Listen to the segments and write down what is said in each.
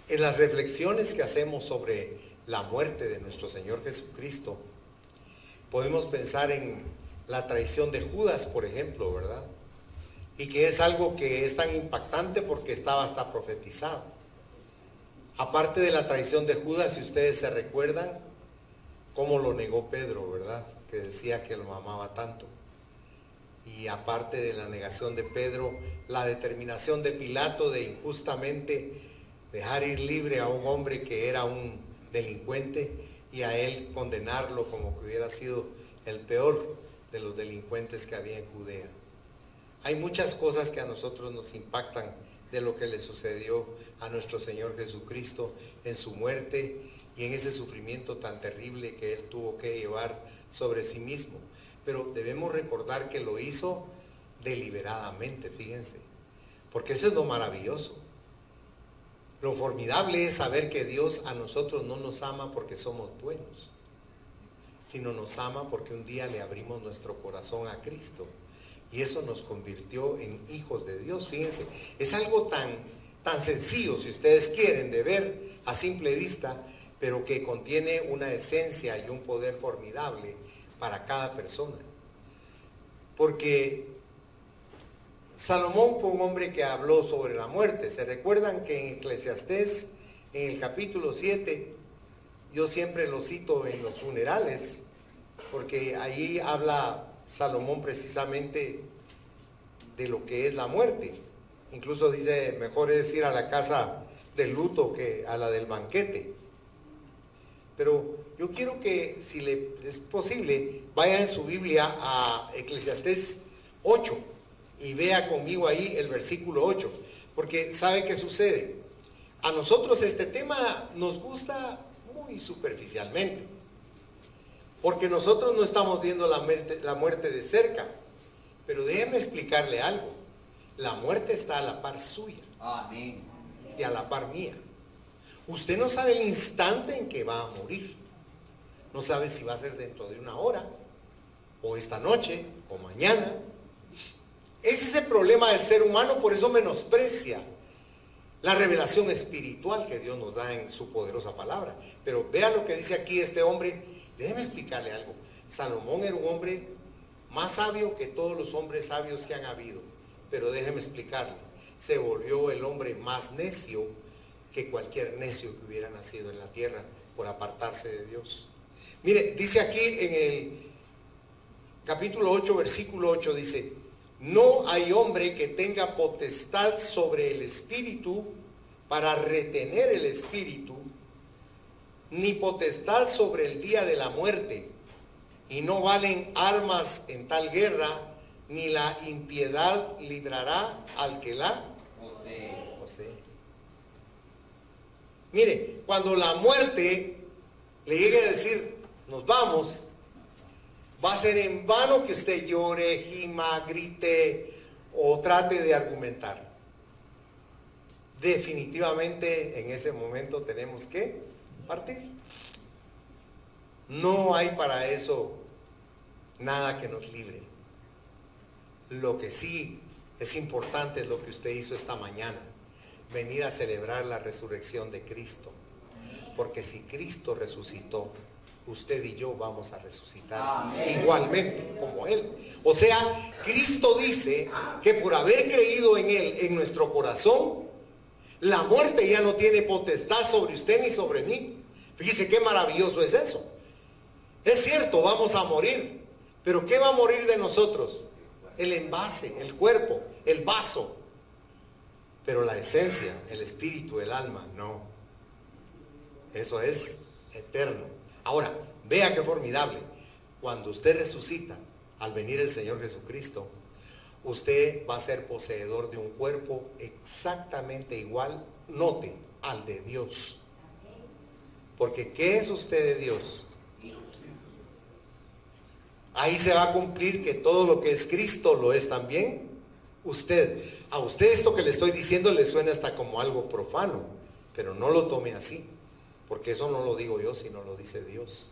En las reflexiones que hacemos sobre la muerte de nuestro Señor Jesucristo, podemos pensar en la traición de Judas, por ejemplo, ¿verdad? Y que es algo que es tan impactante porque estaba hasta profetizado. Aparte de la traición de Judas, si ustedes se recuerdan, cómo lo negó Pedro, ¿verdad? Que decía que lo amaba tanto. Y aparte de la negación de Pedro, la determinación de Pilato de injustamente dejar ir libre a un hombre que era un delincuente y a él condenarlo como que hubiera sido el peor de los delincuentes que había en Judea. Hay muchas cosas que a nosotros nos impactan de lo que le sucedió a nuestro Señor Jesucristo en su muerte y en ese sufrimiento tan terrible que Él tuvo que llevar sobre sí mismo. Pero debemos recordar que lo hizo deliberadamente, fíjense, porque eso es lo maravilloso. Lo formidable es saber que Dios a nosotros no nos ama porque somos buenos, sino nos ama porque un día le abrimos nuestro corazón a Cristo. Y eso nos convirtió en hijos de Dios. Fíjense, es algo tan sencillo, si ustedes quieren, de ver a simple vista, pero que contiene una esencia y un poder formidable para cada persona. Porque Salomón fue un hombre que habló sobre la muerte. ¿Se recuerdan que en Eclesiastés, en el capítulo 7, yo siempre lo cito en los funerales, porque allí habla Salomón precisamente de lo que es la muerte. Incluso dice, mejor es ir a la casa del luto que a la del banquete. Pero yo quiero que, si le es posible, vaya en su Biblia a Eclesiastés 8 y vea conmigo ahí el versículo 8, porque ¿sabe qué sucede? A nosotros este tema nos gusta muy superficialmente, porque nosotros no estamos viendo la muerte de cerca. Pero déjeme explicarle algo. La muerte está a la par suya. Amén. Y a la par mía. Usted no sabe el instante en que va a morir. No sabe si va a ser dentro de una hora, o esta noche, o mañana. Ese es el problema del ser humano, por eso menosprecia la revelación espiritual que Dios nos da en su poderosa palabra. Pero vea lo que dice aquí este hombre. Déjeme explicarle algo. Salomón era un hombre más sabio que todos los hombres sabios que han habido. Pero déjeme explicarle. Se volvió el hombre más necio que cualquier necio que hubiera nacido en la tierra por apartarse de Dios. Mire, dice aquí en el capítulo 8, versículo 8, dice: no hay hombre que tenga potestad sobre el espíritu para retener el espíritu, ni potestad sobre el día de la muerte, y no valen armas en tal guerra, ni la impiedad librará al que la posee. Mire, cuando la muerte le llegue a decir, nos vamos, va a ser en vano que usted llore, gima, grite o trate de argumentar. Definitivamente en ese momento tenemos que partir. No hay para eso nada que nos libre. Lo que sí es importante es lo que usted hizo esta mañana, venir a celebrar la resurrección de Cristo. Porque si Cristo resucitó, usted y yo vamos a resucitar. Amén. Igualmente como Él. O sea, Cristo dice que por haber creído en Él, en nuestro corazón, la muerte ya no tiene potestad sobre usted ni sobre mí. Fíjese qué maravilloso es eso. Es cierto, vamos a morir, pero ¿qué va a morir de nosotros? El envase, el cuerpo, el vaso. Pero la esencia, el espíritu, el alma, no. Eso es eterno. Ahora, vea qué formidable. Cuando usted resucita, al venir el Señor Jesucristo, usted va a ser poseedor de un cuerpo exactamente igual, note, al de Dios. Porque ¿qué es usted de Dios? Ahí se va a cumplir que todo lo que es Cristo lo es también usted. A usted esto que le estoy diciendo le suena hasta como algo profano, pero no lo tome así, porque eso no lo digo yo, sino lo dice Dios.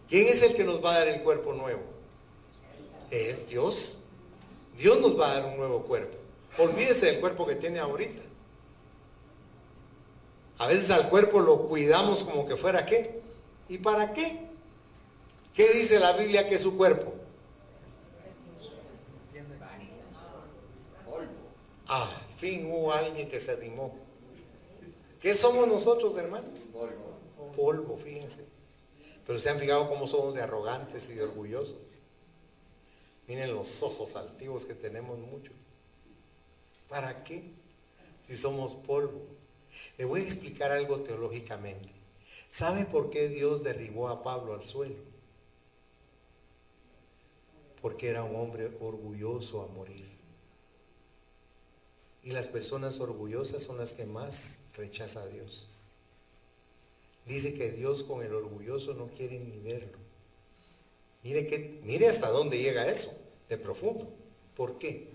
¿Quién es el que nos va a dar el cuerpo nuevo? Es Dios. Dios nos va a dar un nuevo cuerpo. Olvídese del cuerpo que tiene ahorita. A veces al cuerpo lo cuidamos como que fuera ¿qué? ¿Y para qué? ¿Qué dice la Biblia que es su cuerpo? Ah, fin hubo alguien que se animó. ¿Qué somos nosotros, hermanos? Polvo, fíjense. Pero se han fijado cómo somos de arrogantes y de orgullosos. Miren los ojos altivos que tenemos muchos. ¿Para qué? Si somos polvo. Le voy a explicar algo teológicamente. ¿Sabe por qué Dios derribó a Pablo al suelo? Porque era un hombre orgulloso a morir. Y las personas orgullosas son las que más rechazan a Dios. Dice que Dios con el orgulloso no quiere ni verlo. Mire hasta dónde llega eso, de profundo. ¿Por qué?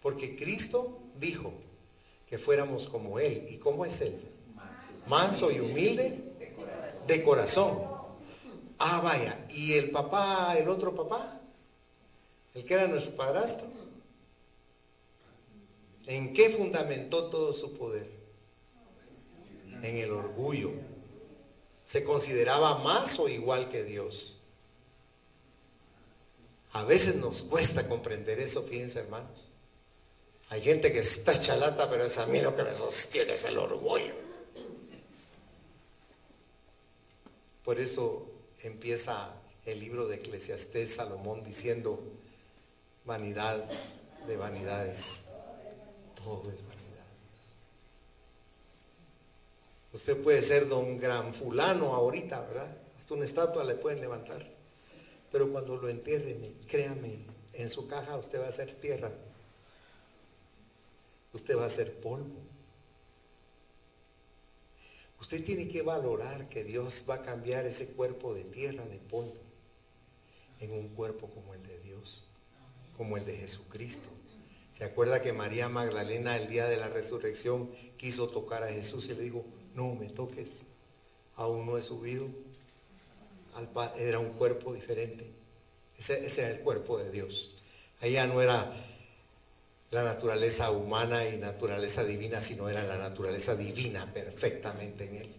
Porque Cristo dijo que fuéramos como Él. ¿Y cómo es Él? Manso y humilde de corazón. Ah, vaya. ¿Y el papá, el otro papá? El que era nuestro padrastro. ¿En qué fundamentó todo su poder? En el orgullo. ¿Se consideraba más o igual que Dios? A veces nos cuesta comprender eso, fíjense, hermanos. Hay gente que está chalata, pero es a mí lo que me sostiene es el orgullo. Por eso empieza el libro de Eclesiastés, Salomón, diciendo: vanidad de vanidades. Todo es vanidad. Usted puede ser don gran fulano ahorita, ¿verdad? Hasta una estatua le pueden levantar. Pero cuando lo entierren, créame, en su caja usted va a ser tierra. Usted va a ser polvo. Usted tiene que valorar que Dios va a cambiar ese cuerpo de tierra, de polvo, en un cuerpo como el de Dios, como el de Jesucristo. ¿Se acuerda que María Magdalena el día de la resurrección quiso tocar a Jesús y le dijo: no me toques, aún no he subido al Padre? Era un cuerpo diferente. Ese era el cuerpo de Dios. Ahí ya no era la naturaleza humana y naturaleza divina, sino era la naturaleza divina perfectamente en Él.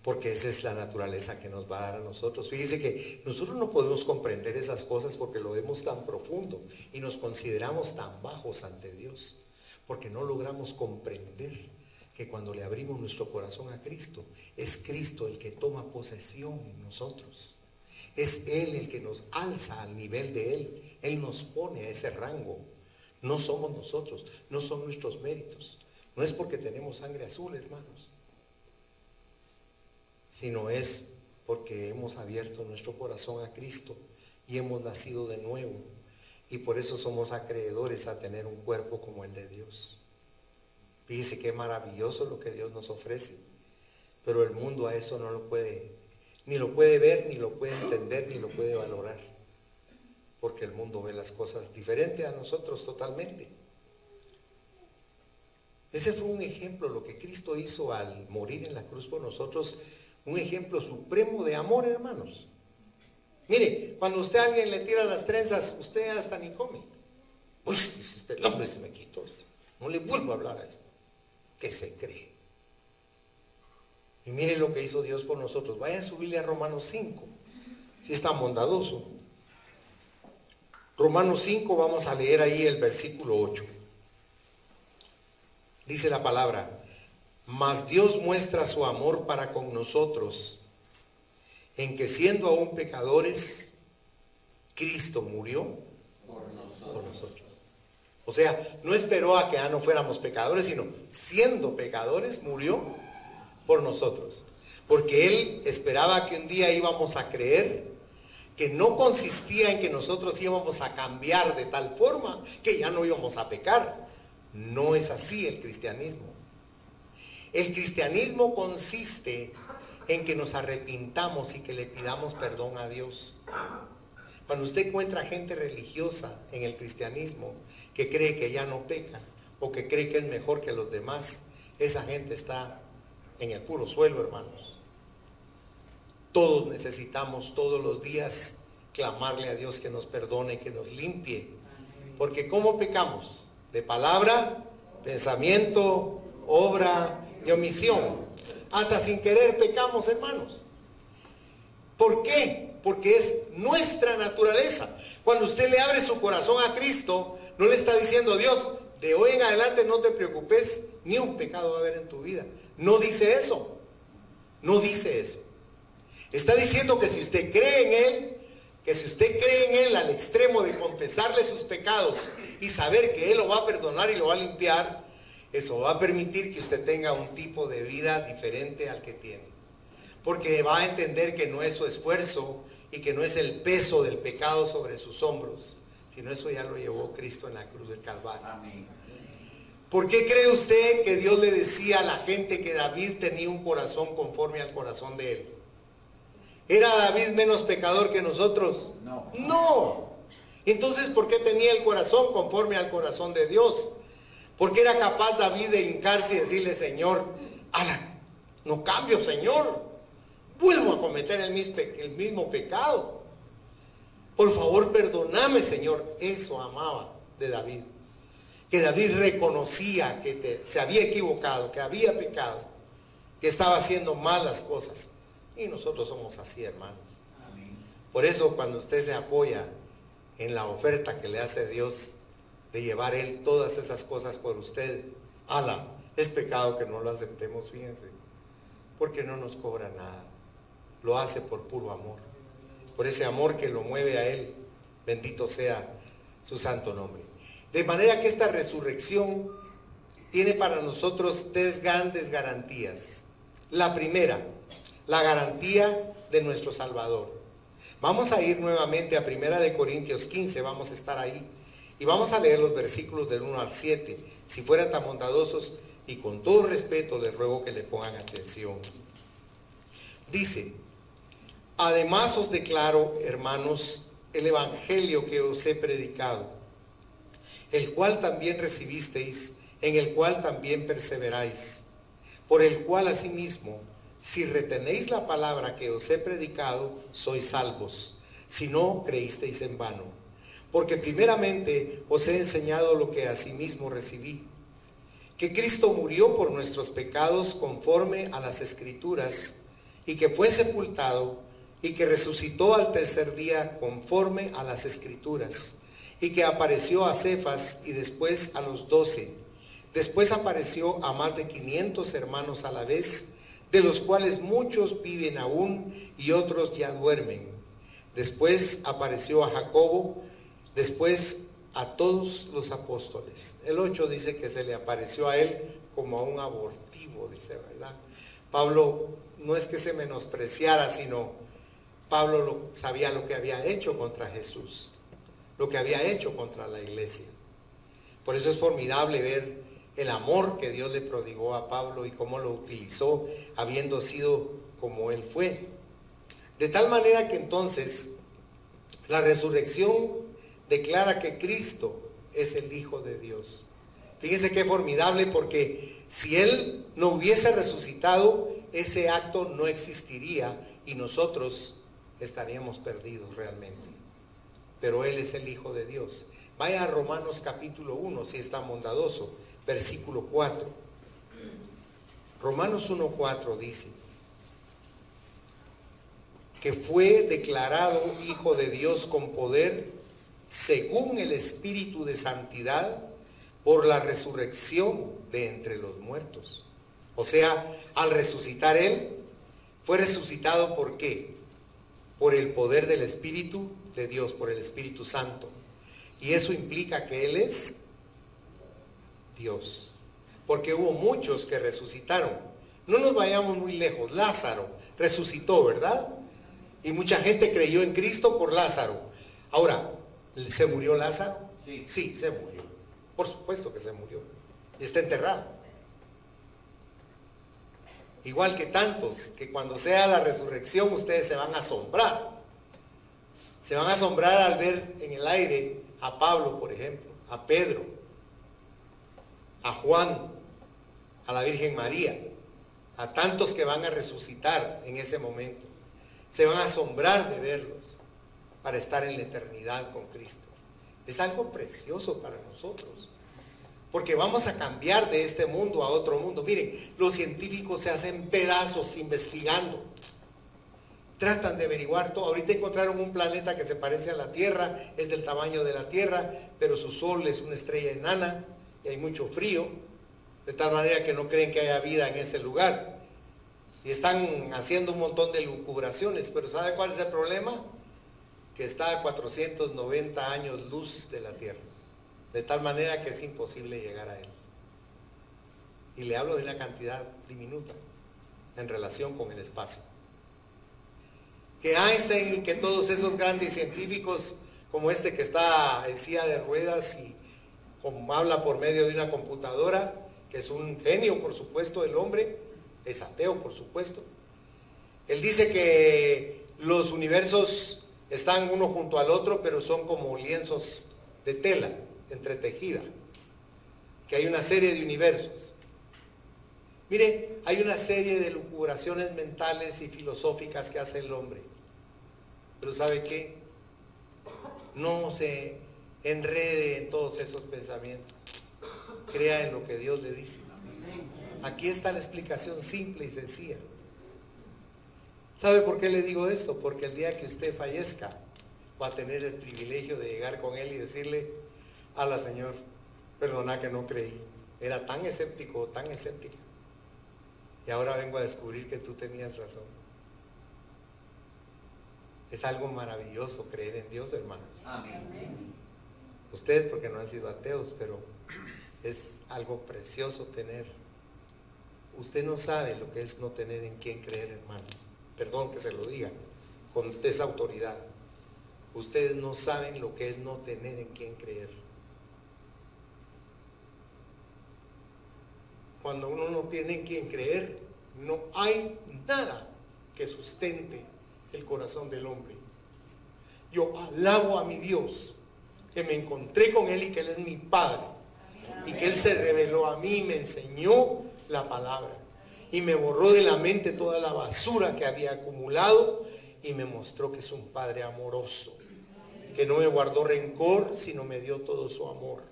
Porque esa es la naturaleza que nos va a dar a nosotros. Fíjese que nosotros no podemos comprender esas cosas porque lo vemos tan profundo y nos consideramos tan bajos ante Dios, porque no logramos comprender que cuando le abrimos nuestro corazón a Cristo, es Cristo el que toma posesión en nosotros. Es Él el que nos alza al nivel de Él. Él nos pone a ese rango. No somos nosotros, no son nuestros méritos. No es porque tenemos sangre azul, hermanos, sino es porque hemos abierto nuestro corazón a Cristo y hemos nacido de nuevo. Y por eso somos acreedores a tener un cuerpo como el de Dios. Fíjese qué maravilloso lo que Dios nos ofrece. Pero el mundo a eso no lo puede, ni lo puede ver, ni lo puede entender, ni lo puede valorar. Porque el mundo ve las cosas diferente a nosotros totalmente. Ese fue un ejemplo, lo que Cristo hizo al morir en la cruz por nosotros, un ejemplo supremo de amor, hermanos. Mire, cuando usted a alguien le tira las trenzas, usted hasta ni come. Pues, dice usted, el hombre se me quitó. No le vuelvo a hablar a esto. ¿Qué se cree? Y mire lo que hizo Dios por nosotros. Vaya a subirle a Romanos 5. Si es tan bondadoso. Romanos 5, vamos a leer ahí el versículo 8. Dice la palabra: mas Dios muestra su amor para con nosotros, en que siendo aún pecadores, Cristo murió por nosotros. O sea, no esperó a que ya no fuéramos pecadores, sino siendo pecadores, murió por nosotros. Porque Él esperaba que un día íbamos a creer que no consistía en que nosotros íbamos a cambiar de tal forma que ya no íbamos a pecar. No es así el cristianismo. El cristianismo consiste en que nos arrepintamos y que le pidamos perdón a Dios. Cuando usted encuentra gente religiosa en el cristianismo que cree que ya no peca o que cree que es mejor que los demás, esa gente está en el puro suelo, hermanos. Todos necesitamos todos los días clamarle a Dios que nos perdone, que nos limpie. Porque ¿cómo pecamos? De palabra, pensamiento, obra y omisión. Hasta sin querer pecamos, hermanos. ¿Por qué? Porque es nuestra naturaleza. Cuando usted le abre su corazón a Cristo, no le está diciendo: Dios, de hoy en adelante no te preocupes, ni un pecado va a haber en tu vida. No dice eso. No dice eso. Está diciendo que si usted cree en Él, que si usted cree en Él al extremo de confesarle sus pecados y saber que Él lo va a perdonar y lo va a limpiar, eso va a permitir que usted tenga un tipo de vida diferente al que tiene. Porque va a entender que no es su esfuerzo y que no es el peso del pecado sobre sus hombros, sino eso ya lo llevó Cristo en la cruz del Calvario. Amén. ¿Por qué cree usted que Dios le decía a la gente que David tenía un corazón conforme al corazón de Él? ¿Era David menos pecador que nosotros? No. No. Entonces, ¿por qué tenía el corazón conforme al corazón de Dios? Porque era capaz David de hincarse y decirle: Señor, no cambio, Señor. Vuelvo a cometer el mismo pecado. Por favor, perdóname, Señor. Eso amaba de David. Que David reconocía que se había equivocado, que había pecado, que estaba haciendo malas cosas. Y nosotros somos así, hermanos. Amén. Por eso, cuando usted se apoya en la oferta que le hace Dios de llevar Él todas esas cosas por usted, es pecado que no lo aceptemos, fíjense, porque no nos cobra nada. Lo hace por puro amor, por ese amor que lo mueve a Él. Bendito sea su santo nombre. De manera que esta resurrección tiene para nosotros tres grandes garantías. La primera, la garantía de nuestro Salvador. Vamos a ir nuevamente a 1 Corintios 15, vamos a estar ahí, y vamos a leer los versículos del 1 al 7. Si fueran tan bondadosos, y con todo respeto les ruego que le pongan atención. Dice: además os declaro, hermanos, el evangelio que os he predicado, el cual también recibisteis, en el cual también perseveráis, por el cual asimismo, si retenéis la palabra que os he predicado, sois salvos, si no creísteis en vano. Porque primeramente os he enseñado lo que asimismo recibí, que Cristo murió por nuestros pecados conforme a las Escrituras, y que fue sepultado, y que resucitó al tercer día conforme a las Escrituras, y que apareció a Cefas y después a los 12. Después apareció a más de 500 hermanos a la vez, de los cuales muchos viven aún y otros ya duermen. Después apareció a Jacobo, después a todos los apóstoles. El 8 dice que se le apareció a él como a un abortivo, dice, ¿verdad? Pablo no es que se menospreciara, sino Pablo sabía lo que había hecho contra Jesús, lo que había hecho contra la iglesia. Por eso es formidable ver el amor que Dios le prodigó a Pablo y cómo lo utilizó, habiendo sido como él fue. De tal manera que entonces la resurrección declara que Cristo es el Hijo de Dios. Fíjense qué formidable, porque si Él no hubiese resucitado, ese acto no existiría y nosotros estaríamos perdidos realmente. Pero Él es el Hijo de Dios. Vaya a Romanos capítulo 1, si es tan bondadoso, versículo 4. Romanos 1:4 dice que fue declarado Hijo de Dios con poder según el Espíritu de Santidad por la resurrección de entre los muertos. O sea, al resucitar Él, fue resucitado ¿por qué? Por el poder del Espíritu de Dios, por el Espíritu Santo. Y eso implica que Él es Dios. Porque hubo muchos que resucitaron. No nos vayamos muy lejos. Lázaro resucitó, ¿verdad? Y mucha gente creyó en Cristo por Lázaro. Ahora, ¿se murió Lázaro? Sí. Sí, se murió. Por supuesto que se murió. Y está enterrado. Igual que tantos, que cuando sea la resurrección ustedes se van a asombrar. Se van a asombrar al ver en el aire a Pablo, por ejemplo, a Pedro, a Juan, a la Virgen María, a tantos que van a resucitar en ese momento. Se van a asombrar de verlos. para estar en la eternidad con Cristo. Es algo precioso para nosotros, porque vamos a cambiar de este mundo a otro mundo. Miren, los científicos se hacen pedazos investigando, tratan de averiguar todo. Ahorita encontraron un planeta que se parece a la Tierra, es del tamaño de la Tierra, pero su sol es una estrella enana y hay mucho frío, de tal manera que no creen que haya vida en ese lugar. Y están haciendo un montón de lucubraciones, pero ¿sabe cuál es el problema? Que está a 490 años luz de la Tierra, de tal manera que es imposible llegar a él. Y le hablo de una cantidad diminuta en relación con el espacio. Que Einstein y que todos esos grandes científicos, como este que está en silla de ruedas y como habla por medio de una computadora, que es un genio, por supuesto, el hombre, es ateo, por supuesto. Él dice que los universos están uno junto al otro, pero son como lienzos de tela entretejida, que hay una serie de universos. Mire, hay una serie de lucubraciones mentales y filosóficas que hace el hombre, pero ¿sabe qué? No se enrede en todos esos pensamientos, crea en lo que Dios le dice. Aquí está la explicación simple y sencilla. ¿Sabe por qué le digo esto? Porque el día que usted fallezca, va a tener el privilegio de llegar con él y decirle: ala, Señor, perdona que no creí, era tan escéptico o tan escéptica, y ahora vengo a descubrir que tú tenías razón. Es algo maravilloso creer en Dios, hermanos. Amén. Ustedes porque no han sido ateos, pero es algo precioso tener. Usted no sabe lo que es no tener en quién creer, hermano. Perdón que se lo diga con esa autoridad. Ustedes no saben lo que es no tener en quién creer. Cuando uno no tiene en quién creer, no hay nada que sustente el corazón del hombre. Yo alabo a mi Dios, que me encontré con Él y que Él es mi Padre, y que Él se reveló a mí y me enseñó la palabra, y me borró de la mente toda la basura que había acumulado, y me mostró que es un Padre amoroso, que no me guardó rencor, sino me dio todo su amor,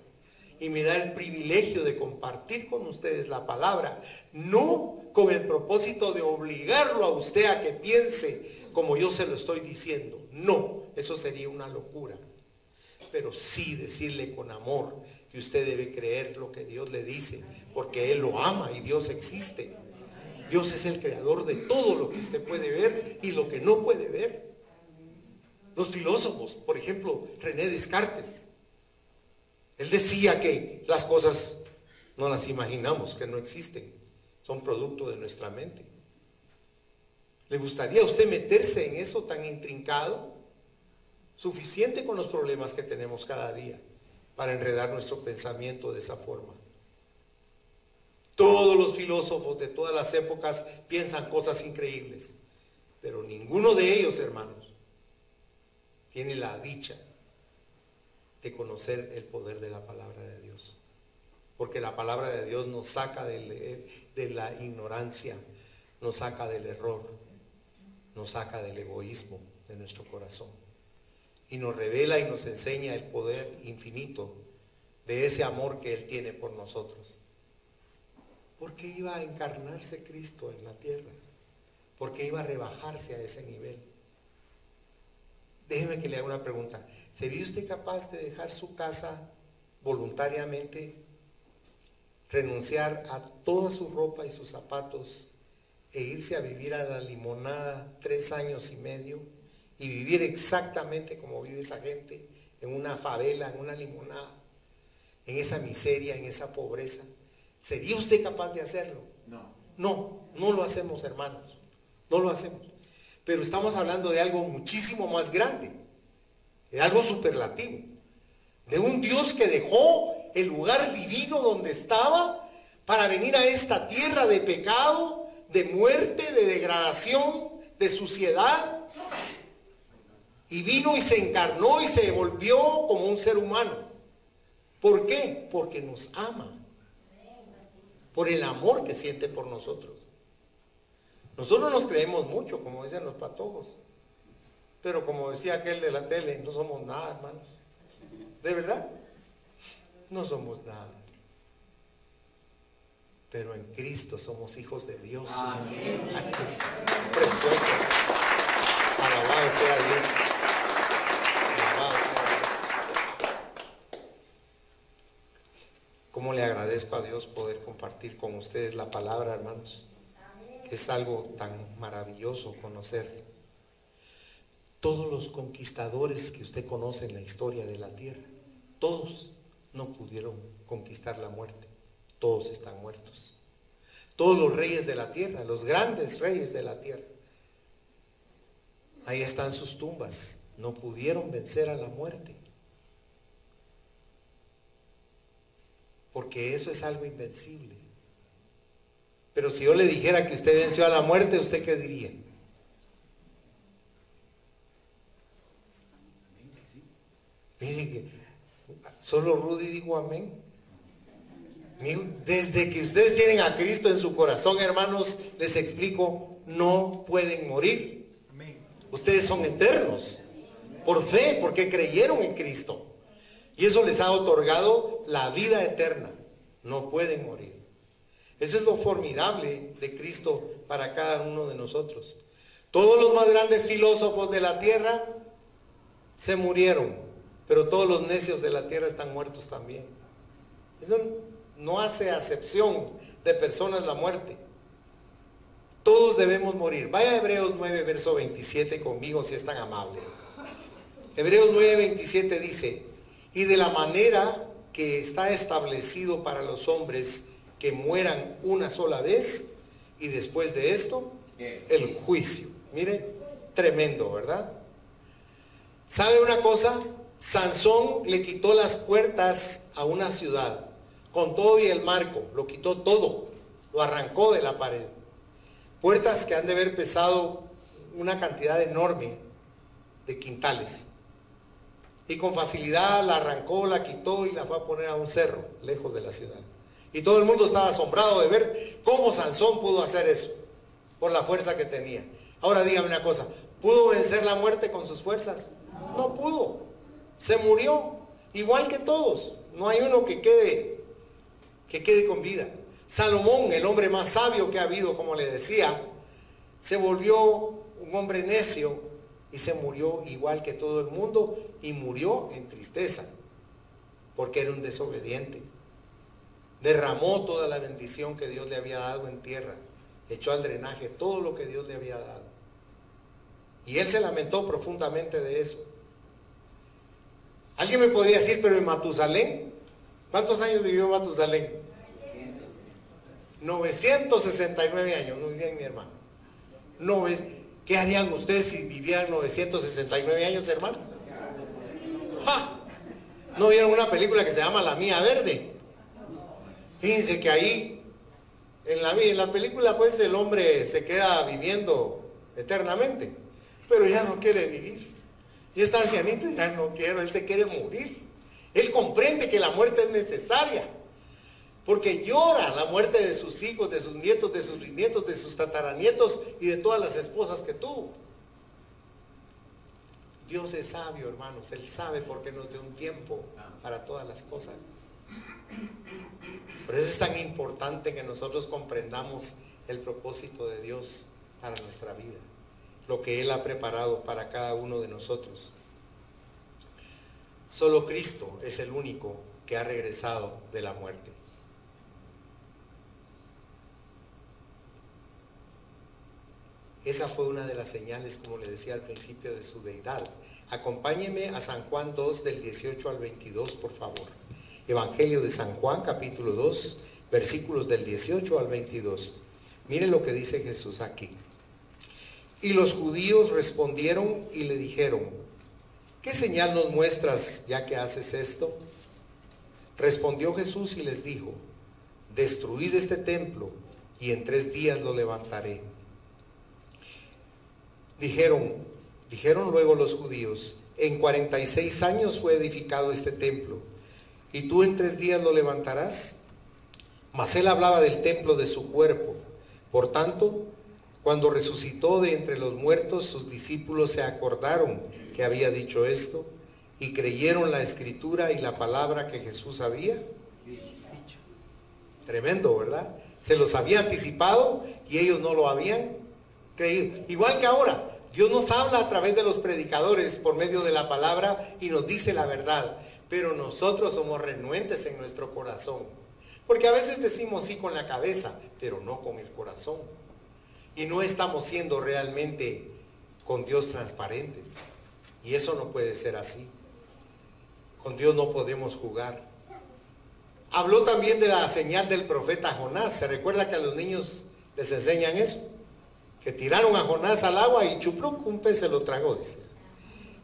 y me da el privilegio de compartir con ustedes la palabra, no con el propósito de obligarlo a usted a que piense como yo se lo estoy diciendo. No, eso sería una locura. Pero sí decirle con amor que usted debe creer lo que Dios le dice, porque Él lo ama y Dios existe. Dios es el creador de todo lo que usted puede ver y lo que no puede ver. Los filósofos, por ejemplo, René Descartes, él decía que las cosas no las imaginamos, que no existen, son producto de nuestra mente. ¿Le gustaría a usted meterse en eso tan intrincado? Suficiente con los problemas que tenemos cada día para enredar nuestro pensamiento de esa forma. Todos los filósofos de todas las épocas piensan cosas increíbles, pero ninguno de ellos, hermanos, tiene la dicha de conocer el poder de la palabra de Dios. Porque la palabra de Dios nos saca de la ignorancia, nos saca del error, nos saca del egoísmo de nuestro corazón. Y nos revela y nos enseña el poder infinito de ese amor que Él tiene por nosotros. ¿Por qué iba a encarnarse Cristo en la tierra? ¿Por qué iba a rebajarse a ese nivel? Déjeme que le haga una pregunta. ¿Sería usted capaz de dejar su casa voluntariamente, renunciar a toda su ropa y sus zapatos e irse a vivir a la Limonada 3 años y medio y vivir exactamente como vive esa gente, en una favela, en una Limonada, en esa miseria, en esa pobreza? ¿Sería usted capaz de hacerlo? No lo hacemos, hermanos, no lo hacemos. Pero estamos hablando de algo muchísimo más grande, de algo superlativo, de un Dios que dejó el lugar divino donde estaba para venir a esta tierra de pecado, de muerte, de degradación, de suciedad, y vino y se encarnó y se volvió como un ser humano. ¿Por qué? Porque nos ama, por el amor que siente por nosotros. Nosotros nos creemos mucho, como dicen los patojos. Pero como decía aquel de la tele, no somos nada, hermanos. ¿De verdad? No somos nada. Pero en Cristo somos hijos de Dios. Amén. Es precioso. Alabado sea Dios. Alabado sea Dios. Cómo le agradezco a Dios poder compartir con ustedes la palabra, hermanos. Es algo tan maravilloso conocer. Todos los conquistadores que usted conoce en la historia de la tierra, todos no pudieron conquistar la muerte. Todos están muertos. Todos los reyes de la tierra, los grandes reyes de la tierra, ahí están sus tumbas. No pudieron vencer a la muerte. Porque eso es algo invencible. Pero si yo le dijera que usted venció a la muerte, ¿usted qué diría? Dice que solo Rudy dijo amén. Desde que ustedes tienen a Cristo en su corazón, hermanos, les explico, no pueden morir. Ustedes son eternos por fe, porque creyeron en Cristo. Y eso les ha otorgado la vida eterna. No pueden morir. Eso es lo formidable de Cristo para cada uno de nosotros. Todos los más grandes filósofos de la tierra se murieron. Pero todos los necios de la tierra están muertos también. Eso no hace acepción de personas la muerte. Todos debemos morir. Vaya a Hebreos 9, verso 27 conmigo, si es tan amable. Hebreos 9, 27 dice: y de la manera que está establecido para los hombres que mueran una sola vez, y después de esto, el juicio. Mire, tremendo, ¿verdad? ¿Sabe una cosa? Sansón le quitó las puertas a una ciudad, con todo y el marco, lo quitó todo, lo arrancó de la pared. Puertas que han de haber pesado una cantidad enorme de quintales. Y con facilidad la arrancó, la quitó y la fue a poner a un cerro, lejos de la ciudad. Y todo el mundo estaba asombrado de ver cómo Sansón pudo hacer eso, por la fuerza que tenía. Ahora dígame una cosa, ¿pudo vencer la muerte con sus fuerzas? No pudo. Se murió, igual que todos. No hay uno que quede con vida. Salomón, el hombre más sabio que ha habido, como le decía, se volvió un hombre necio y se murió igual que todo el mundo, y murió en tristeza, porque era un desobediente. Derramó toda la bendición que Dios le había dado en tierra, echó al drenaje todo lo que Dios le había dado. Y él se lamentó profundamente de eso. Alguien me podría decir, pero en Matusalén, ¿cuántos años vivió Matusalén? 969 años, muy bien, mi hermano. ¿Qué harían ustedes si vivieran 969 años, hermano? ¡Ja! ¿No vieron una película que se llama La Mía Verde? Fíjense que ahí, en la película, pues el hombre se queda viviendo eternamente, pero ya no quiere vivir. Y está ancianito y ya no quiero, él se quiere morir. Él comprende que la muerte es necesaria, porque llora la muerte de sus hijos, de sus nietos, de sus bisnietos, de sus tataranietos y de todas las esposas que tuvo. Dios es sabio, hermanos, Él sabe por qué nos dio un tiempo para todas las cosas. Por eso es tan importante que nosotros comprendamos el propósito de Dios para nuestra vida, lo que Él ha preparado para cada uno de nosotros. Solo Cristo es el único que ha regresado de la muerte. Esa fue una de las señales, como le decía al principio, de su deidad. Acompáñeme a San Juan 2, del 18 al 22, por favor. Evangelio de San Juan, capítulo 2, versículos del 18 al 22. Mire lo que dice Jesús aquí. Y los judíos respondieron y le dijeron: ¿qué señal nos muestras ya que haces esto? Respondió Jesús y les dijo: destruid este templo y en 3 días lo levantaré. Dijeron luego los judíos: en 46 años fue edificado este templo, ¿y tú en 3 días lo levantarás? Mas él hablaba del templo de su cuerpo. Por tanto, Cuando resucitó de entre los muertos, sus discípulos se acordaron que había dicho esto y creyeron la escritura y la palabra que Jesús había dicho. Tremendo, ¿verdad? Se los había anticipado y ellos no lo habían creído. Igual que ahora, Dios nos habla a través de los predicadores por medio de la palabra y nos dice la verdad, pero nosotros somos renuentes en nuestro corazón. Porque a veces decimos sí con la cabeza, pero no con el corazón. Y no estamos siendo realmente con Dios transparentes. Y eso no puede ser así. Con Dios no podemos jugar. Habló también de la señal del profeta Jonás. ¿Se recuerda que a los niños les enseñan eso? Que tiraron a Jonás al agua y chupluc, un pez se lo tragó, dice.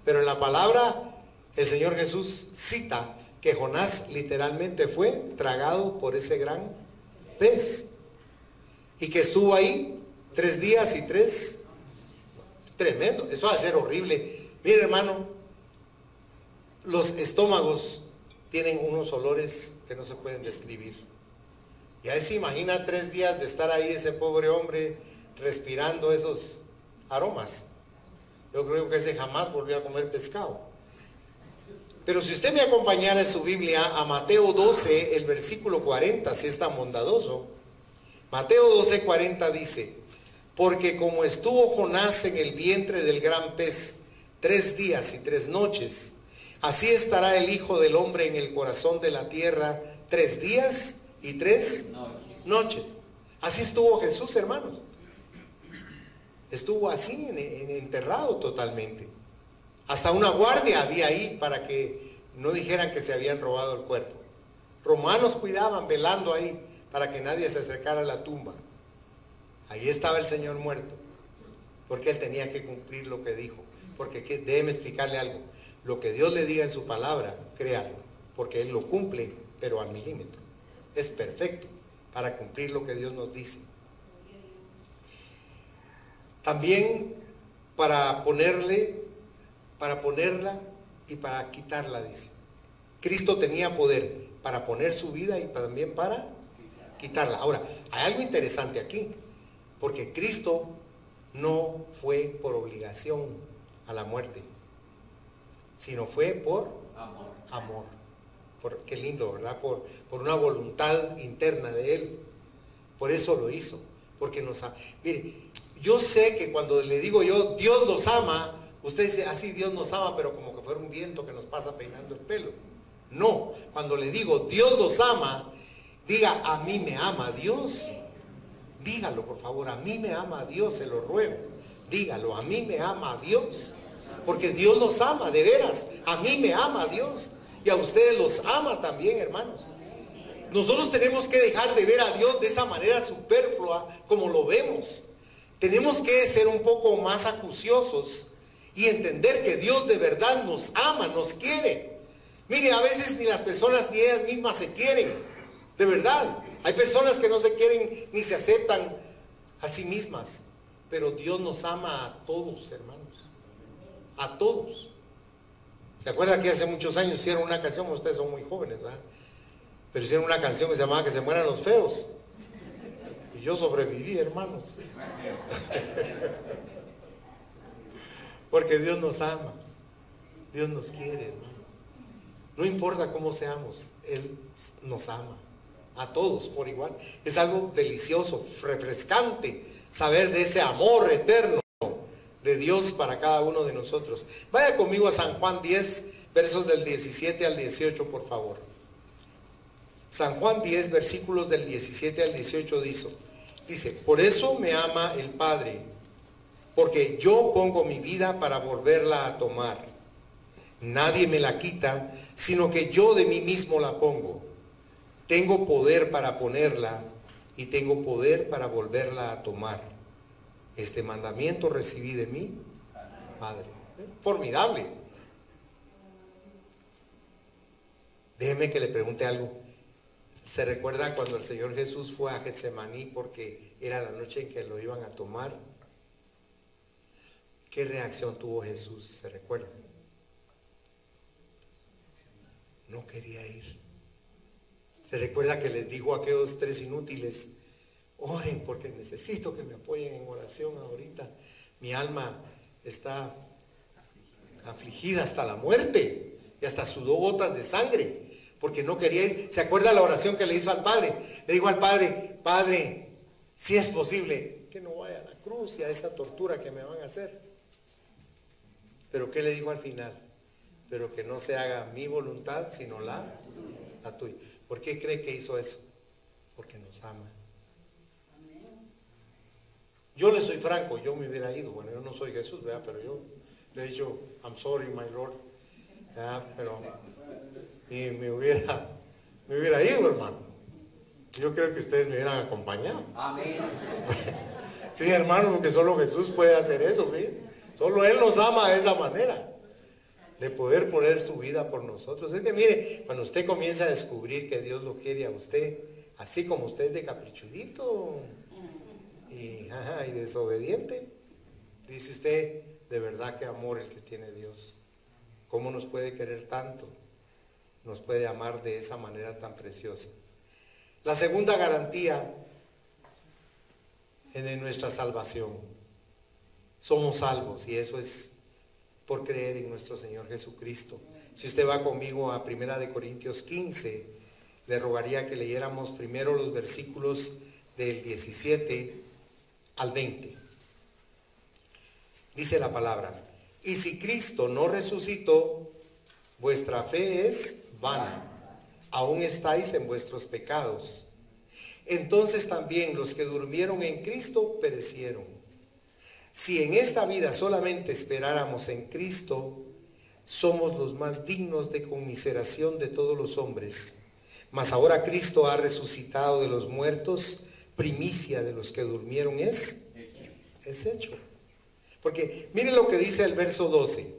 Pero en la palabra, el Señor Jesús cita que Jonás literalmente fue tragado por ese gran pez. Y que estuvo ahí 3 días y 3. Tremendo, eso va a ser horrible. Mire, hermano, los estómagos tienen unos olores que no se pueden describir. Y ahí se imagina 3 días de estar ahí ese pobre hombre respirando esos aromas. Yo creo que ese jamás volvió a comer pescado. Pero si usted me acompañara en su Biblia a Mateo 12, el versículo 40, si es tan bondadoso. Mateo 12, 40 dice: porque como estuvo Jonás en el vientre del gran pez 3 días y 3 noches, así estará el Hijo del Hombre en el corazón de la tierra 3 días y 3 noches. Así estuvo Jesús, hermanos. Estuvo así, enterrado totalmente. Hasta una guardia había ahí para que no dijeran que se habían robado el cuerpo. Romanos cuidaban, velando ahí, para que nadie se acercara a la tumba. Ahí estaba el Señor muerto, porque Él tenía que cumplir lo que dijo. Porque déjeme explicarle algo. Lo que Dios le diga en su palabra, créalo, porque Él lo cumple, pero al milímetro. Es perfecto para cumplir lo que Dios nos dice. También para ponerla y para quitarla, dice. Cristo tenía poder para poner su vida y también para quitarla. Ahora, hay algo interesante aquí, porque Cristo no fue por obligación a la muerte, sino fue por amor. Qué lindo, ¿verdad? Por una voluntad interna de Él. Por eso lo hizo, porque nos ama. Mire, yo sé que cuando le digo yo, Dios los ama, usted dice, así Dios nos ama, pero como que fuera un viento que nos pasa peinando el pelo. No, cuando le digo, Dios los ama, diga, a mí me ama Dios. Dígalo, por favor, a mí me ama Dios, se lo ruego. Dígalo, a mí me ama Dios. Porque Dios los ama, de veras. A mí me ama Dios. Y a ustedes los ama también, hermanos. Nosotros tenemos que dejar de ver a Dios de esa manera superflua como lo vemos. Tenemos que ser un poco más acuciosos y entender que Dios de verdad nos ama, nos quiere. Mire, a veces ni las personas ni ellas mismas se quieren. De verdad. Hay personas que no se quieren ni se aceptan a sí mismas. Pero Dios nos ama a todos, hermanos. A todos. ¿Se acuerda que hace muchos años hicieron una canción? Ustedes son muy jóvenes, ¿verdad? Pero hicieron una canción que se llamaba Que se mueran los feos. Y yo sobreviví, hermanos. Porque Dios nos ama. Dios nos quiere, hermanos. No importa cómo seamos, Él nos ama. A todos por igual. Es algo delicioso, refrescante, saber de ese amor eterno de Dios para cada uno de nosotros. Vaya conmigo a San Juan 10, versos del 17 al 18, por favor. San Juan 10, versículos del 17 al 18 dice, por eso me ama el Padre, porque yo pongo mi vida para volverla a tomar. Nadie me la quita, sino que yo de mí mismo la pongo. Tengo poder para ponerla y tengo poder para volverla a tomar. Este mandamiento recibí de mi Padre. Formidable. Déjeme que le pregunte algo. ¿Se recuerda cuando el Señor Jesús fue a Getsemaní porque era la noche en que lo iban a tomar? ¿Qué reacción tuvo Jesús? ¿Se recuerda? No quería ir. ¿Se recuerda que les dijo a aquellos 3 inútiles, Oren porque necesito que me apoyen en oración ahorita. Mi alma está afligida hasta la muerte y hasta sudó gotas de sangre porque no quería ir. ¿Se acuerda la oración que le hizo al Padre? Le dijo al Padre: Padre, si es posible, que no vaya a la cruz y a esa tortura que me van a hacer. Pero ¿qué le dijo al final? Pero que no se haga mi voluntad, sino la tuya. ¿Por qué cree que hizo eso? Porque nos ama. Yo le soy franco, yo me hubiera ido. Bueno, yo no soy Jesús, ¿verdad? Pero yo le he dicho: I'm sorry, my Lord. Pero y me hubiera ido, hermano. Yo creo que ustedes me hubieran acompañado. Amén. Sí, hermano, porque solo Jesús puede hacer eso, ¿sí? Solo Él nos ama de esa manera, de poder poner su vida por nosotros. Es que mire, cuando usted comienza a descubrir que Dios lo quiere a usted, así como usted es de caprichudito y desobediente, dice usted: de verdad, qué amor el que tiene Dios. ¿Cómo nos puede querer tanto? Nos puede amar de esa manera tan preciosa. La segunda garantía es de nuestra salvación. Somos salvos, y eso es por creer en nuestro Señor Jesucristo. Si usted va conmigo a 1 Corintios 15, le rogaría que leyéramos primero los versículos del 17 al 20. Dice la palabra: y si Cristo no resucitó, vuestra fe es vana, aún estáis en vuestros pecados. Entonces también los que durmieron en Cristo perecieron. Si en esta vida solamente esperáramos en Cristo, somos los más dignos de conmiseración de todos los hombres. Mas ahora Cristo ha resucitado de los muertos, primicia de los que durmieron es hecho. Porque miren lo que dice el verso 12.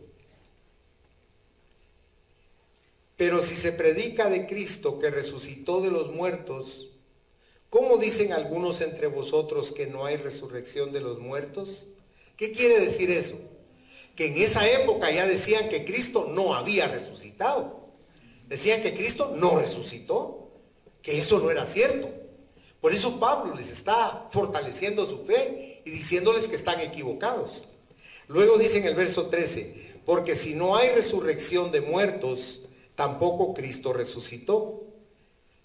Pero si se predica de Cristo que resucitó de los muertos, ¿cómo dicen algunos entre vosotros que no hay resurrección de los muertos? ¿Qué quiere decir eso? Que en esa época ya decían que Cristo no había resucitado. Decían que Cristo no resucitó, que eso no era cierto. Por eso Pablo les está fortaleciendo su fe y diciéndoles que están equivocados. Luego dice en el verso 13: porque si no hay resurrección de muertos, tampoco Cristo resucitó.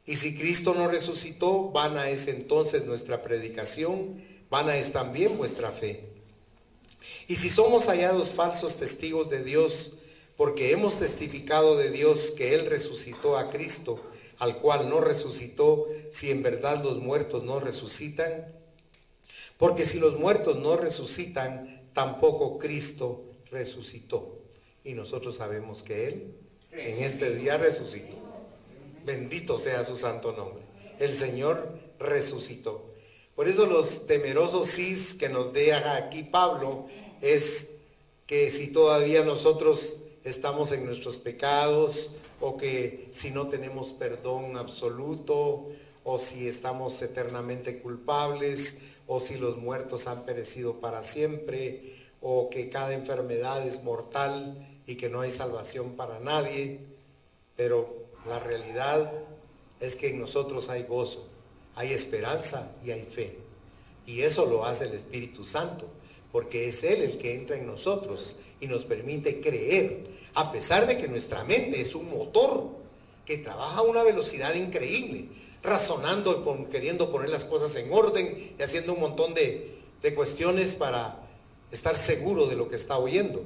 Y si Cristo no resucitó, vana es entonces nuestra predicación, vana es también vuestra fe. Y si somos hallados falsos testigos de Dios, porque hemos testificado de Dios que Él resucitó a Cristo, al cual no resucitó, si en verdad los muertos no resucitan. Porque si los muertos no resucitan, tampoco Cristo resucitó. Y nosotros sabemos que Él en este día resucitó. Bendito sea su santo nombre. El Señor resucitó. Por eso los temerosos sís que nos deja aquí Pablo es que si todavía nosotros estamos en nuestros pecados, o que si no tenemos perdón absoluto, o si estamos eternamente culpables, o si los muertos han perecido para siempre, o que cada enfermedad es mortal y que no hay salvación para nadie. Pero la realidad es que en nosotros hay gozo, hay esperanza y hay fe. Y eso lo hace el Espíritu Santo, porque es Él el que entra en nosotros y nos permite creer, a pesar de que nuestra mente es un motor que trabaja a una velocidad increíble, razonando y queriendo poner las cosas en orden y haciendo un montón de cuestiones para estar seguro de lo que está oyendo.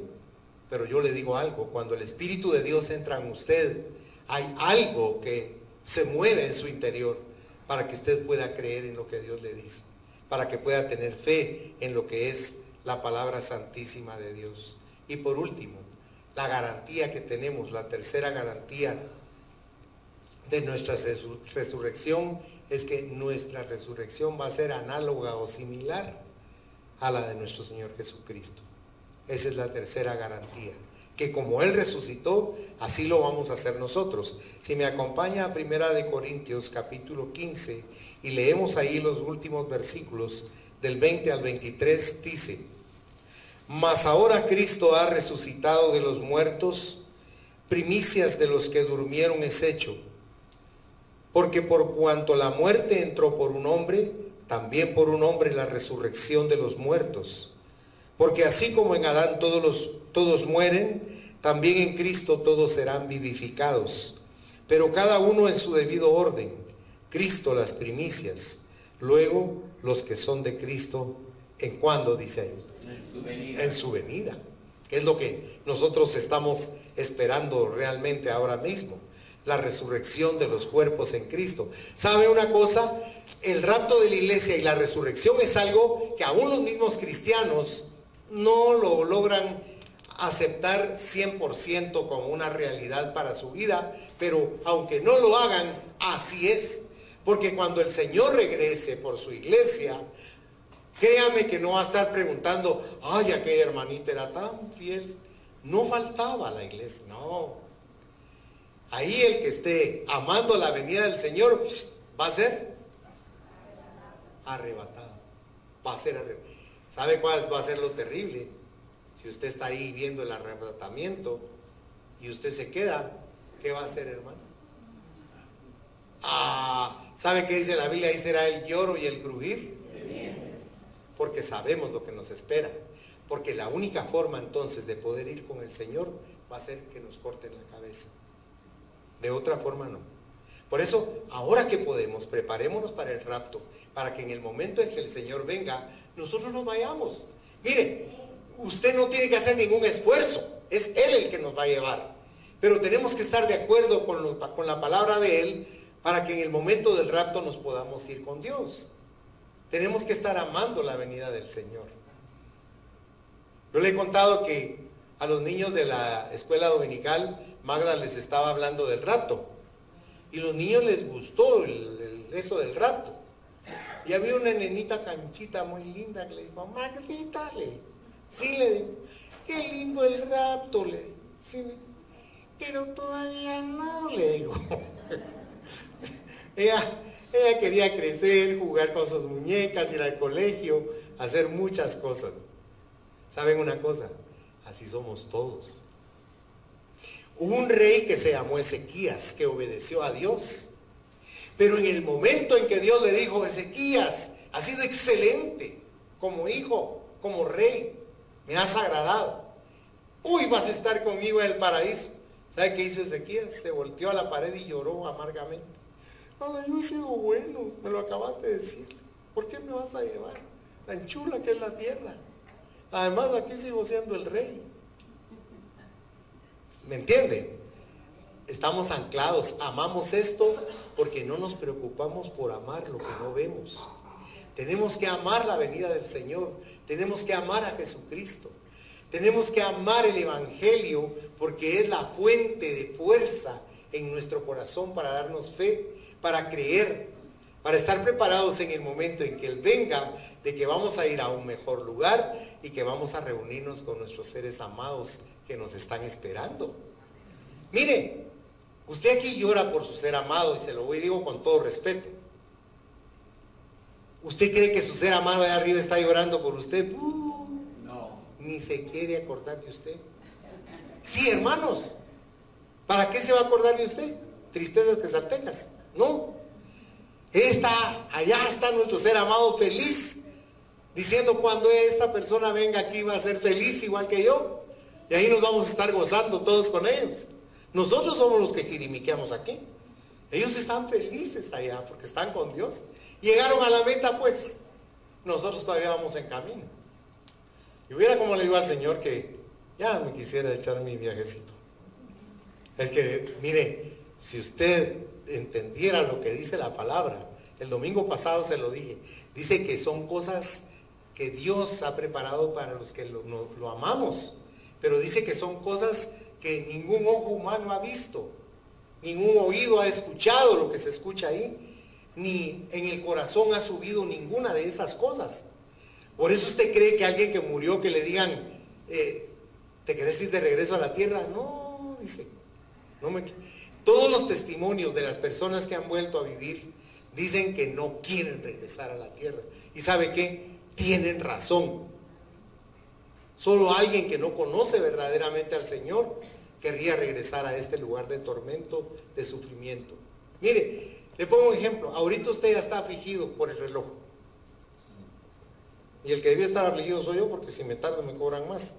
Pero yo le digo algo: cuando el Espíritu de Dios entra en usted, hay algo que se mueve en su interior para que usted pueda creer en lo que Dios le dice, para que pueda tener fe en lo que es la palabra santísima de Dios. Y por último, la garantía que tenemos, la tercera garantía de nuestra resurrección, es que nuestra resurrección va a ser análoga o similar a la de nuestro Señor Jesucristo. Esa es la tercera garantía, que como Él resucitó, así lo vamos a hacer nosotros. Si me acompaña a 1 Corintios capítulo 15 y leemos ahí los últimos versículos del 20 al 23, dice: mas ahora Cristo ha resucitado de los muertos, primicias de los que durmieron es hecho. Porque por cuanto la muerte entró por un hombre, también por un hombre la resurrección de los muertos. Porque así como en Adán todos mueren, también en Cristo todos serán vivificados, pero cada uno en su debido orden. Cristo las primicias, luego los que son de Cristo, ¿en cuándo? Dice ahí. En su venida. En su venida. Es lo que nosotros estamos esperando realmente ahora mismo. La resurrección de los cuerpos en Cristo. ¿Sabe una cosa? El rapto de la iglesia y la resurrección es algo que aún los mismos cristianos no lo logran aceptar 100% como una realidad para su vida, pero aunque no lo hagan, así es. Porque cuando el Señor regrese por su iglesia, créame que no va a estar preguntando, ay, aquella hermanita era tan fiel. No faltaba a la iglesia, no. Ahí el que esté amando la venida del Señor va a ser arrebatado. Va a ser arrebatado. ¿Sabe cuál va a ser lo terrible? Si usted está ahí viendo el arrebatamiento y usted se queda, ¿qué va a hacer, hermano? ¿Sabe qué dice la Biblia? Ahí será el lloro y el crujir. Porque sabemos lo que nos espera. Porque la única forma entonces de poder ir con el Señor va a ser que nos corten la cabeza. De otra forma no. Por eso, ahora que podemos, preparémonos para el rapto, para que en el momento en que el Señor venga, nosotros nos vayamos. Mire, usted no tiene que hacer ningún esfuerzo, es Él el que nos va a llevar. Pero tenemos que estar de acuerdo con la palabra de Él, para que en el momento del rapto nos podamos ir con Dios. Tenemos que estar amando la venida del Señor. Yo le he contado que a los niños de la escuela dominical, Magda les estaba hablando del rapto. Y los niños les gustó eso del rapto. Y había una nenita canchita muy linda que le dijo, Magdita, sí, le dijo, qué lindo el rapto, le dijo, sí, pero todavía no, le digo. ella quería crecer, jugar con sus muñecas, ir al colegio, hacer muchas cosas. ¿Saben una cosa? Así somos todos. Hubo un rey que se llamó Ezequías, que obedeció a Dios. Pero en el momento en que Dios le dijo, Ezequías, has sido excelente como hijo, como rey, me has agradado. Uy, vas a estar conmigo en el paraíso. ¿Sabe qué hizo Ezequías? Se volteó a la pared y lloró amargamente. No, yo he sido bueno, me lo acabaste de decir. ¿Por qué me vas a llevar? Tan chula que es la tierra. Además, aquí sigo siendo el rey. ¿Me entiende? Estamos anclados, amamos esto porque no nos preocupamos por amar lo que no vemos. Tenemos que amar la venida del Señor, tenemos que amar a Jesucristo, tenemos que amar el Evangelio porque es la fuente de fuerza en nuestro corazón para darnos fe, para creer, para estar preparados en el momento en que Él venga, de que vamos a ir a un mejor lugar y que vamos a reunirnos con nuestros seres amados que nos están esperando. Mire, usted aquí llora por su ser amado y se lo digo con todo respeto. ¿Usted cree que su ser amado de arriba está llorando por usted? No. Ni se quiere acordar de usted. Sí, hermanos, ¿para qué se va a acordar de usted? Tristezas quesaltecas. No. Allá está nuestro ser amado feliz, diciendo cuando esta persona venga aquí va a ser feliz igual que yo. Y ahí nos vamos a estar gozando todos con ellos. Nosotros somos los que jirimiqueamos aquí. Ellos están felices allá porque están con Dios. Llegaron a la meta, pues. Nosotros todavía vamos en camino. Y hubiera como le digo al Señor que ya me quisiera echar mi viajecito. Es que, mire, si usted entendiera lo que dice la palabra, el domingo pasado se lo dije, dice que son cosas que Dios ha preparado para los que lo amamos, pero dice que son cosas que ningún ojo humano ha visto, ningún oído ha escuchado lo que se escucha ahí, ni en el corazón ha subido ninguna de esas cosas. Por eso usted cree que alguien que murió, que le digan, ¿te querés ir de regreso a la tierra? No, dice, todos los testimonios de las personas que han vuelto a vivir dicen que no quieren regresar a la tierra. ¿Y sabe qué? Tienen razón. Solo alguien que no conoce verdaderamente al Señor querría regresar a este lugar de tormento, de sufrimiento. Mire, le pongo un ejemplo. Ahorita usted ya está afligido por el reloj. Y el que debe estar afligido soy yo, porque si me tardo me cobran más.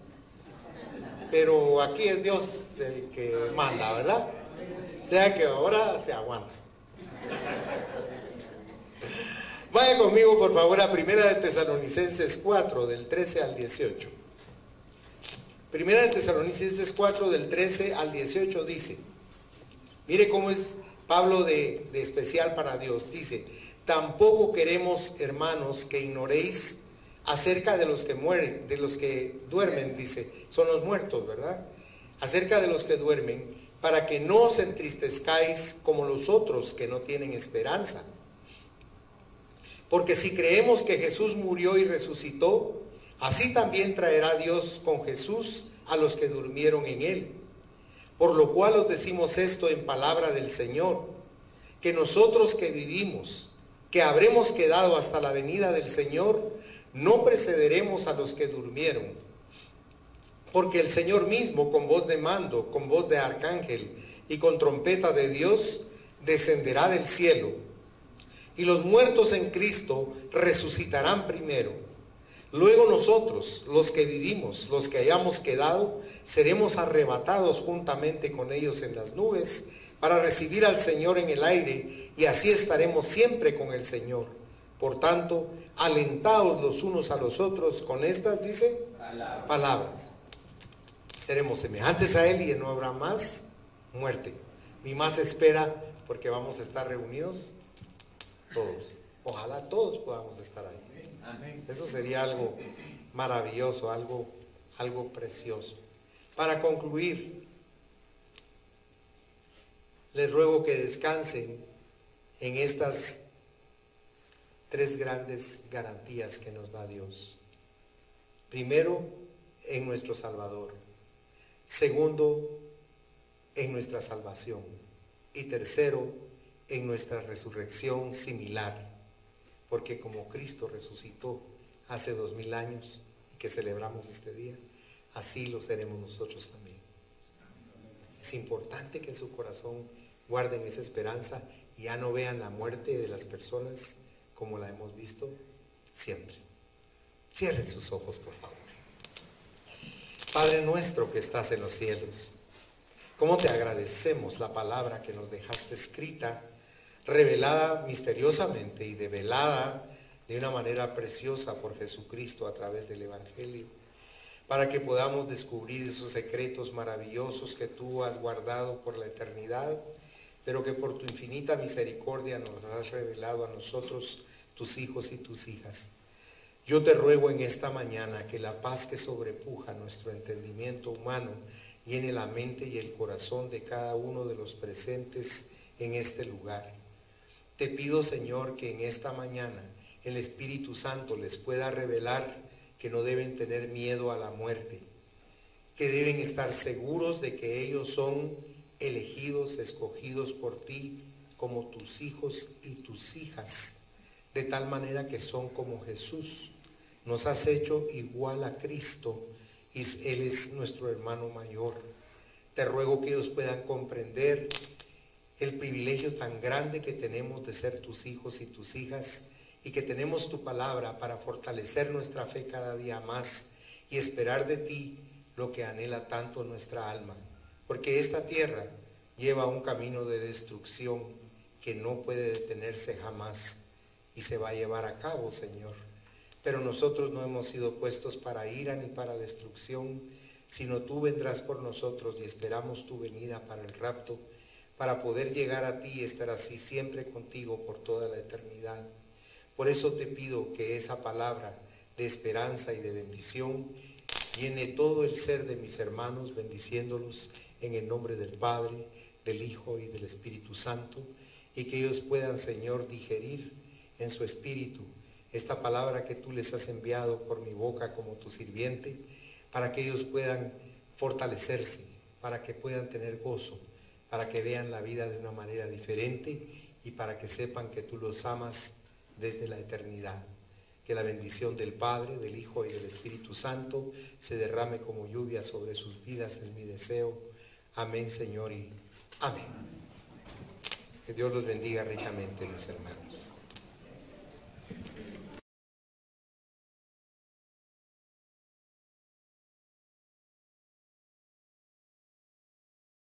Pero aquí es Dios el que manda, ¿verdad? O sea que ahora se aguanta. Vaya conmigo por favor a Primera de Tesalonicenses 4, del 13 al 18. Primera de Tesalonicenses 4, del 13 al 18 dice, mire cómo es Pablo de especial para Dios. Dice, tampoco queremos, hermanos, que ignoréis acerca de los que mueren, de los que duermen, dice, son los muertos, ¿verdad? Acerca de los que duermen, para que no os entristezcáis como los otros que no tienen esperanza. Porque si creemos que Jesús murió y resucitó, así también traerá Dios con Jesús a los que durmieron en él. Por lo cual os decimos esto en palabra del Señor, que nosotros que vivimos, que habremos quedado hasta la venida del Señor, no precederemos a los que durmieron. Porque el Señor mismo, con voz de mando, con voz de arcángel y con trompeta de Dios, descenderá del cielo. Y los muertos en Cristo resucitarán primero. Luego nosotros, los que vivimos, los que hayamos quedado, seremos arrebatados juntamente con ellos en las nubes para recibir al Señor en el aire, y así estaremos siempre con el Señor. Por tanto, alentaos los unos a los otros con estas, dice, palabras. Seremos semejantes a Él y no habrá más muerte, ni más espera, porque vamos a estar reunidos todos. Ojalá todos podamos estar ahí. Amén. Eso sería algo maravilloso, algo precioso. Para concluir, les ruego que descansen en estas tres grandes garantías que nos da Dios. Primero, en nuestro Salvador. Segundo, en nuestra salvación. Y tercero, en nuestra resurrección similar. Porque como Cristo resucitó hace 2000 años y que celebramos este día, así lo seremos nosotros también. Es importante que en su corazón guarden esa esperanza y ya no vean la muerte de las personas como la hemos visto siempre. Cierren sus ojos, por favor. Padre nuestro que estás en los cielos, ¿cómo te agradecemos la palabra que nos dejaste escrita, revelada misteriosamente y develada de una manera preciosa por Jesucristo a través del Evangelio, para que podamos descubrir esos secretos maravillosos que tú has guardado por la eternidad, pero que por tu infinita misericordia nos has revelado a nosotros, tus hijos y tus hijas. Yo te ruego en esta mañana que la paz que sobrepuja nuestro entendimiento humano llene la mente y el corazón de cada uno de los presentes en este lugar. Te pido, Señor, que en esta mañana el Espíritu Santo les pueda revelar que no deben tener miedo a la muerte, que deben estar seguros de que ellos son elegidos, escogidos por ti como tus hijos y tus hijas, de tal manera que son como Jesús. Nos has hecho igual a Cristo y Él es nuestro hermano mayor. Te ruego que ellos puedan comprender el privilegio tan grande que tenemos de ser tus hijos y tus hijas, y que tenemos tu palabra para fortalecer nuestra fe cada día más y esperar de ti lo que anhela tanto nuestra alma, porque esta tierra lleva un camino de destrucción que no puede detenerse jamás y se va a llevar a cabo, Señor. Pero nosotros no hemos sido puestos para ira ni para destrucción, sino tú vendrás por nosotros y esperamos tu venida para el rapto, para poder llegar a ti y estar así siempre contigo por toda la eternidad. Por eso te pido que esa palabra de esperanza y de bendición llene todo el ser de mis hermanos, bendiciéndolos en el nombre del Padre, del Hijo y del Espíritu Santo, y que ellos puedan, Señor, digerir en su espíritu esta palabra que tú les has enviado por mi boca como tu sirviente, para que ellos puedan fortalecerse, para que puedan tener gozo, para que vean la vida de una manera diferente y para que sepan que tú los amas desde la eternidad. Que la bendición del Padre, del Hijo y del Espíritu Santo se derrame como lluvia sobre sus vidas, es mi deseo. Amén, Señor, y amén. Que Dios los bendiga ricamente, mis hermanos.